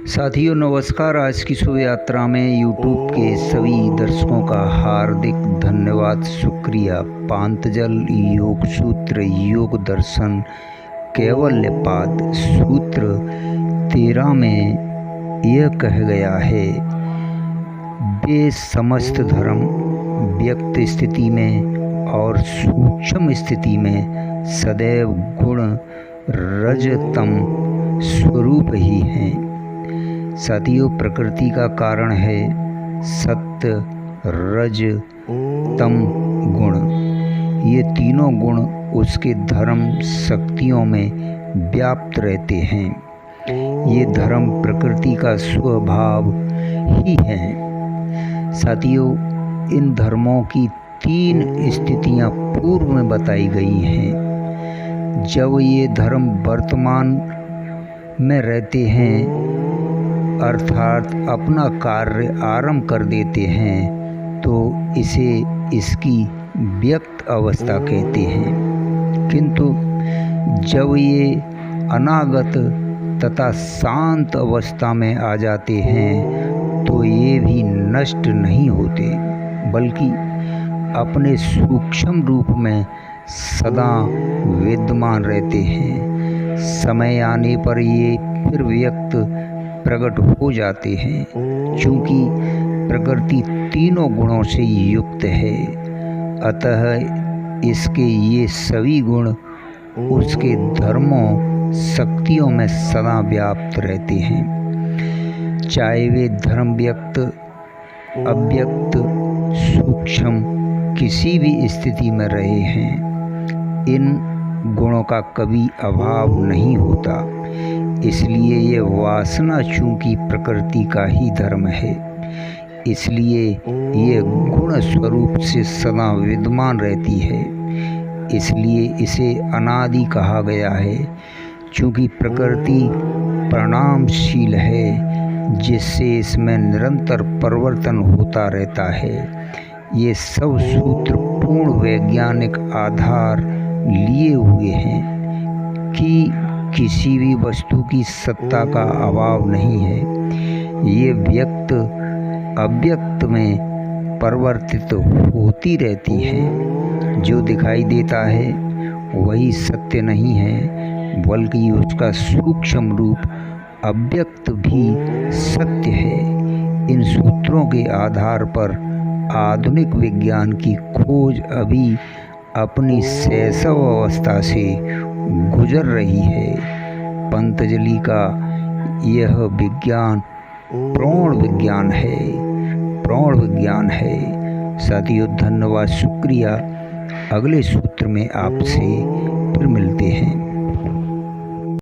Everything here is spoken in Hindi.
साथियों नमस्कार। आज की शुभ यात्रा में यूट्यूब के सभी दर्शकों का हार्दिक धन्यवाद, शुक्रिया। पांतजल योग सूत्र योग दर्शन कैवल्यपाद सूत्र 13 में यह कहा गया है, वे समस्त धर्म व्यक्त स्थिति में और सूक्ष्म स्थिति में सदैव गुण रजतम स्वरूप ही हैं। साथियों प्रकृति का कारण है सत्य रज तम गुण। ये तीनों गुण उसके धर्म शक्तियों में व्याप्त रहते हैं। ये धर्म प्रकृति का स्वभाव ही है। साथियों इन धर्मों की 3 स्थितियां पूर्व में बताई गई हैं। जब ये धर्म वर्तमान में रहते हैं अर्थात अपना कार्य आरंभ कर देते हैं तो इसे इसकी व्यक्त अवस्था कहते हैं, किंतु जब ये अनागत तथा शांत अवस्था में आ जाते हैं तो ये भी नष्ट नहीं होते बल्कि अपने सूक्ष्म रूप में सदा विद्यमान रहते हैं। समय आने पर ये फिर व्यक्त प्रकट हो जाते हैं। चूँकि प्रकृति तीनों गुणों से युक्त है, अतः इसके ये सभी गुण उसके धर्मों शक्तियों में सदा व्याप्त रहते हैं। चाहे वे धर्म व्यक्त अव्यक्त सूक्ष्म किसी भी स्थिति में रहे हैं, इन गुणों का कभी अभाव नहीं होता। इसलिए ये वासना चूँकि प्रकृति का ही धर्म है, इसलिए ये गुण स्वरूप से सदा विद्यमान रहती है। इसलिए इसे अनादि कहा गया है। चूँकि प्रकृति परिणामशील है जिससे इसमें निरंतर परिवर्तन होता रहता है। ये सब सूत्र पूर्ण वैज्ञानिक आधार लिए हुए हैं कि किसी भी वस्तु की सत्ता का अभाव नहीं है। ये व्यक्त अव्यक्त में परिवर्तित होती रहती है। जो दिखाई देता है वही सत्य नहीं है, बल्कि उसका सूक्ष्म रूप अव्यक्त भी सत्य है। इन सूत्रों के आधार पर आधुनिक विज्ञान की खोज अभी अपनी शैशव अवस्था से गुजर रही है। पतंजलि का यह विज्ञान प्रौढ़ विज्ञान है। साथियों धन्यवाद, शुक्रिया। अगले सूत्र में आपसे फिर मिलते हैं।